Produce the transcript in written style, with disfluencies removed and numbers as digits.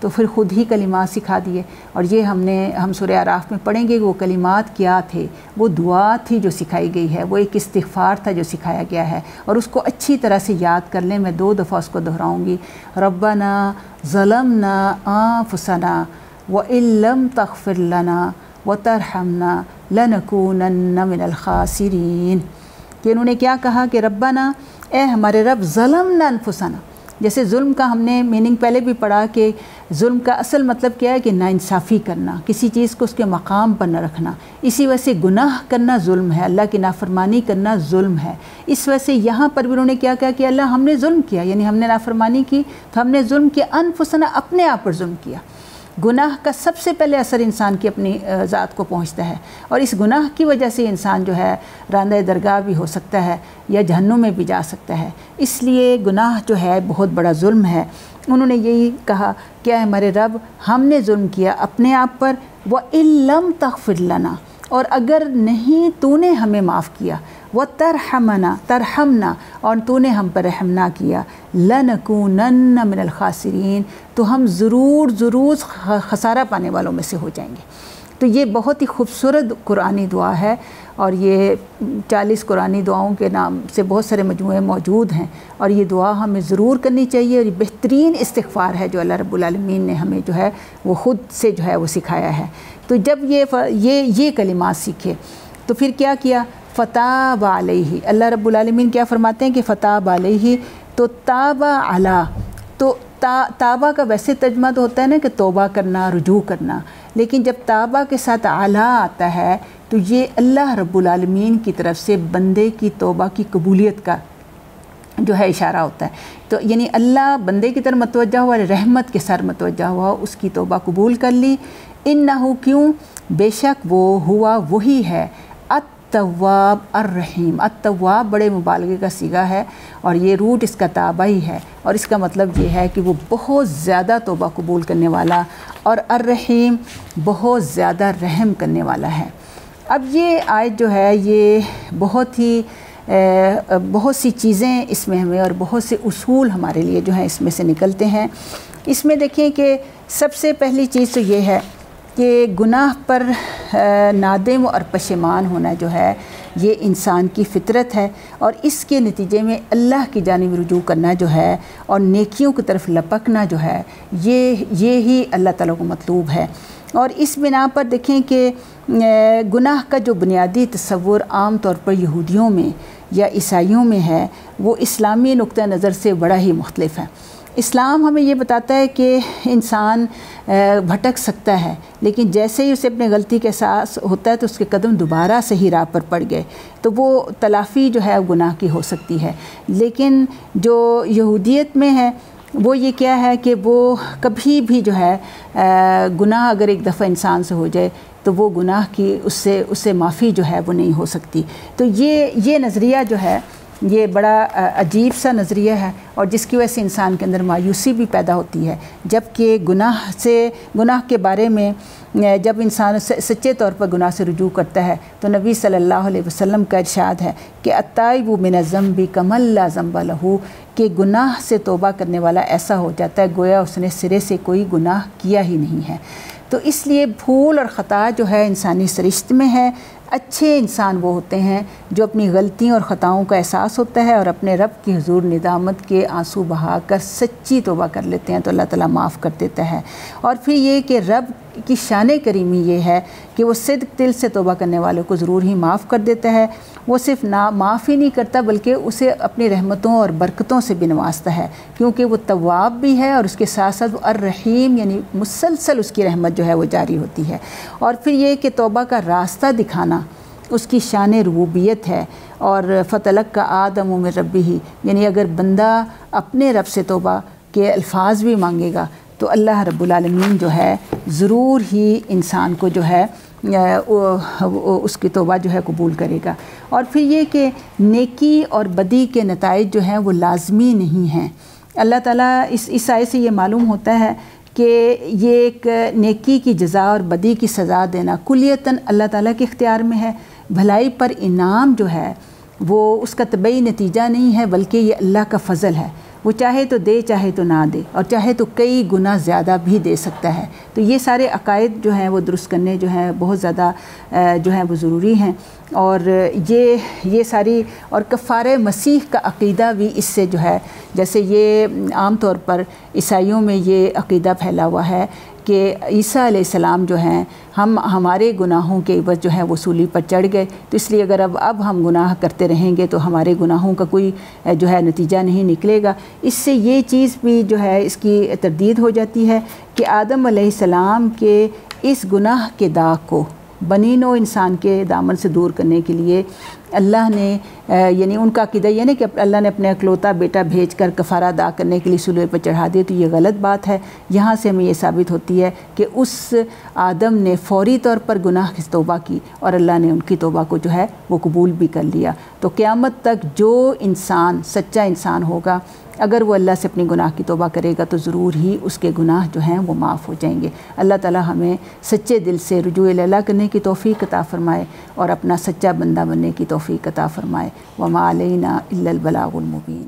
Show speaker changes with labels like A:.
A: تو پھر خود ہی کلمات سکھا دیے، اور یہ ہم سورہ اعراف میں پڑھیں گے کہ وہ کلمات کیا تھے، وہ دعا تھی جو سکھائی گئی ہے، وہ ایک استغفار تھا جو سکھایا گیا ہے، اور اس کو اچھی طرح سے یاد کر لیں۔ میں 2 دفعہ اس کو دہراؤں گی، ربنا ظلمنا انفسنا وان لم تغفر لنا وترحمنا لنکونن من الخاسرین، کہ انہوں نے کیا کہا کہ ربنا، اے ہمارے رب، ظلمنا انفسنا، جیسے ظلم کا ہم نے میننگ پہلے بھی پڑھا کہ ظلم کا اصل مطلب کیا ہے کہ ناانصافی کرنا، کسی چیز کو اس کے مقام پر نہ رکھنا، اسی وجہ سے گناہ کرنا ظلم ہے، اللہ کی نافرمانی کرنا ظلم ہے۔ اس وجہ سے یہاں پر بھی انہوں نے کیا کہا کہ اللہ ہم نے ظلم کیا، یعنی ہم نے نافرمانی کی تو ہم نے ظلم کیا، انفسنا، اپنے آپ پر ظلم کیا۔ گناہ کا سب سے پہلے اثر انسان کی اپنی ذات کو پہنچتا ہے، اور اس گناہ کی وجہ سے انسان جو ہے راندہ درگاہ بھی ہو سکتا ہے یا جہنم میں بھی جا سکتا ہے۔ اس لیے گناہ جو ہے بہت بڑا ظلم ہے۔ انہوں نے یہی کہا کہ اے ہمارے رب، ہم نے ظلم کیا اپنے آپ پر، وَإِن لَمْ تَغْفِرْ لَنَا، اور اگر نہیں تو نے ہمیں معاف کیا، وَتَرْحَمْنَا، ترحمنا، اور تو نے ہم پر رحم نہ کیا، لَنَكُونَنَّ مِنَ الْخَاسِرِينَ، تو ہم ضرور خسارہ پانے والوں میں سے ہو جائیں گے۔ تو یہ بہت ہی خوبصورت قرآنی دعا ہے، اور یہ 40 قرآنی دعاؤں کے نام سے بہت سارے مجموعے موجود ہیں، اور یہ دعا ہمیں ضرور کرنی چاہیے، اور یہ بہترین استغفار ہے جو اللہ رب العالمین نے ہمیں جو ہے وہ خود سے جو ہے وہ سکھایا ہے۔ تو جب یہ کلمات سیکھے تو پھر کیا کیا، فتاب علیہ، اللہ رب العالمین کیا فرماتے ہیں کہ فتاب علیہ، تو تابہ علی، تو تابہ کا ویسے ترجمہ تو ہوتا ہے نا کہ توبہ کرنا، رجوع کرنا، لیکن جب تابہ کے ساتھ علی آتا ہے تو یہ اللہ رب العالمین کی طرف سے بندے کی توبہ کی قبولیت کا جو ہے اشارہ ہوتا ہے۔ تو یعنی اللہ بندے کی طرف متوجہ ہوا، رحمت کے ساتھ متوجہ ہوا، اس کی توبہ قبول کر لی۔ انہو، کیوں، بے شک وہ ہوا وہی ہے، التواب الرحیم، التواب بڑے مبالغے کا صیغہ ہے، اور یہ روٹ اس کا تابہ ہی ہے، اور اس کا مطلب یہ ہے کہ وہ بہت زیادہ توبہ قبول کرنے والا، اور الرحیم بہت زیادہ رحم کرنے والا ہے۔ اب یہ آیت جو ہے یہ بہت سی چیزیں اس میں ہمیں، اور بہت سے اصول ہمارے لیے جو ہیں اس میں سے نکلتے ہیں۔ اس میں دیکھیں کہ سب سے پہلی چیز تو یہ ہے کہ گناہ پر نادم اور پشیمان ہونا جو ہے یہ انسان کی فطرت ہے، اور اس کے نتیجے میں اللہ کی جانب رجوع کرنا جو ہے اور نیکیوں کی طرف لپکنا جو ہے یہ ہی اللہ تعالیٰ کو مطلوب ہے۔ اور اس بنا پر دیکھیں کہ گناہ کا جو بنیادی تصور عام طور پر یہودیوں میں یا عیسائیوں میں ہے وہ اسلامی نقطہ نظر سے بڑا ہی مختلف ہے۔ اسلام ہمیں یہ بتاتا ہے کہ انسان بھٹک سکتا ہے، لیکن جیسے ہی اسے اپنے غلطی کا احساس ہوتا ہے تو اس کے قدم دوبارہ صحیح راہ پر پڑ گئے تو وہ تلافی جو ہے گناہ کی ہو سکتی ہے۔ لیکن جو یہودیت میں ہے وہ یہ کیا ہے کہ وہ کبھی بھی جو ہے گناہ اگر ایک دفعہ انسان سے ہو جائے تو وہ گناہ کی اس سے معافی جو ہے وہ نہیں ہو سکتی۔ تو یہ نظریہ جو ہے یہ بڑا عجیب سا نظریہ ہے، اور جس کی وجہ سے انسان کے اندر مایوسی بھی پیدا ہوتی ہے، جبکہ گناہ کے بارے میں جب انسان سچے طور پر گناہ سے رجوع کرتا ہے تو نبی صلی اللہ علیہ وسلم کا ارشاد ہے کہ التائب من الذنب کمن لا ذنب لہ، کہ گناہ سے توبہ کرنے والا ایسا ہو جاتا ہے گویا اس نے سرے سے کوئی گناہ کیا ہی نہیں ہے۔ تو اس لیے بھول اور خطا جو ہے انسانی سرشت میں ہے۔ اچھے انسان وہ ہوتے ہیں جو اپنی غلطیوں اور خطاؤں کا احساس ہوتا ہے اور اپنے رب کی حضور ندامت کے آنسو بہا کر سچی توبہ کر لیتے ہیں تو اللہ تعالیٰ معاف کر دیتا ہے۔ اور پھر یہ کہ رب کی شان کریمی یہ ہے کہ وہ صدق دل سے توبہ کرنے والوں کو ضرور ہی معاف کر دیتا ہے۔ وہ صرف معاف ہی نہیں کرتا بلکہ اسے اپنی رحمتوں اور برکتوں سے بھی نوازتا ہے، کیونکہ وہ تواب بھی ہے اور اس کے ساتھ ساتھ وہ الرحیم یعنی مسلسل اس کی رحمت جو ہے وہ جاری ہوتی ہے۔ اور پھر یہ کہ توبہ کا راستہ دکھانا اس کی شان ربوبیت ہے۔ اور فتلقى آدم من ربہ، یعنی اگر بندہ اپنے رب سے توبہ کے الفاظ بھی مانگے گا تو اللہ رب العالمین جو ہے ضرور ہی انسان کو جو ہے اس کی توبہ جو ہے قبول کرے گا۔ اور پھر یہ کہ نیکی اور بدی کے نتائج جو ہیں وہ لازمی نہیں ہیں۔ اللہ تعالیٰ اس آیت سے یہ معلوم ہوتا ہے کہ یہ ایک نیکی کی جزا اور بدی کی سزا دینا کلیتاً اللہ تعالیٰ کے اختیار میں ہے۔ بھلائی پر انعام جو ہے وہ اس کا طبعی نتیجہ نہیں ہے بلکہ یہ اللہ کا فضل ہے، وہ چاہے تو دے چاہے تو نہ دے، اور چاہے تو کئی گنا زیادہ بھی دے سکتا ہے۔ تو یہ سارے عقائد جو ہیں وہ درست کرنے جو ہیں بہت زیادہ جو ہیں وہ ضروری ہیں، اور یہ ساری، اور کفارہ مسیح کا عقیدہ بھی اس سے جو ہے، جیسے یہ عام طور پر عیسائیوں میں یہ عقیدہ پھیلا ہوا ہے کہ عیسیٰ علیہ السلام جو ہیں ہمارے گناہوں کے عوض جو ہے وہ صلیب پر چڑھ گئے، تو اس لیے اگر اب ہم گناہ کرتے رہیں گے تو ہمارے گناہوں کا کوئی جو ہے نتیجہ نہیں نکلے گا۔ اس سے یہ چیز بھی جو ہے اس کی تردید ہو جاتی ہے کہ آدم علیہ السلام کے اس گناہ کے داغ کو بنی نوع انسان کے دامن سے دور کرنے کے لیے اللہ نے یعنی ان کا عقیدہ یعنی کہ اللہ نے اپنے اکلوتا بیٹا بھیج کر کفارہ ادا کرنے کے لیے صلیب پر چڑھا دیا، تو یہ غلط بات ہے۔ یہاں سے ہمیں یہ ثابت ہوتی ہے کہ اس آدم نے فوری طور پر گناہ کی توبہ کی، اور اللہ نے ان کی توبہ کو جو ہے وہ قبول بھی کر لیا۔ تو قیامت تک جو انسان سچا انسان ہوگا، اگر وہ اللہ سے اپنی گناہ کی توبہ کرے گا تو ضرور ہی اس کے گناہ جو ہیں وہ معاف ہو جائیں گے۔ اللہ تعالی ہمیں سچے دل سے رجوع اللہ کرنے کی توفیق عطا فرمائے، اور اپنا سچا بندہ بننے کی توفیق عطا فرمائے۔ وما علینا الا البلاغ المبین۔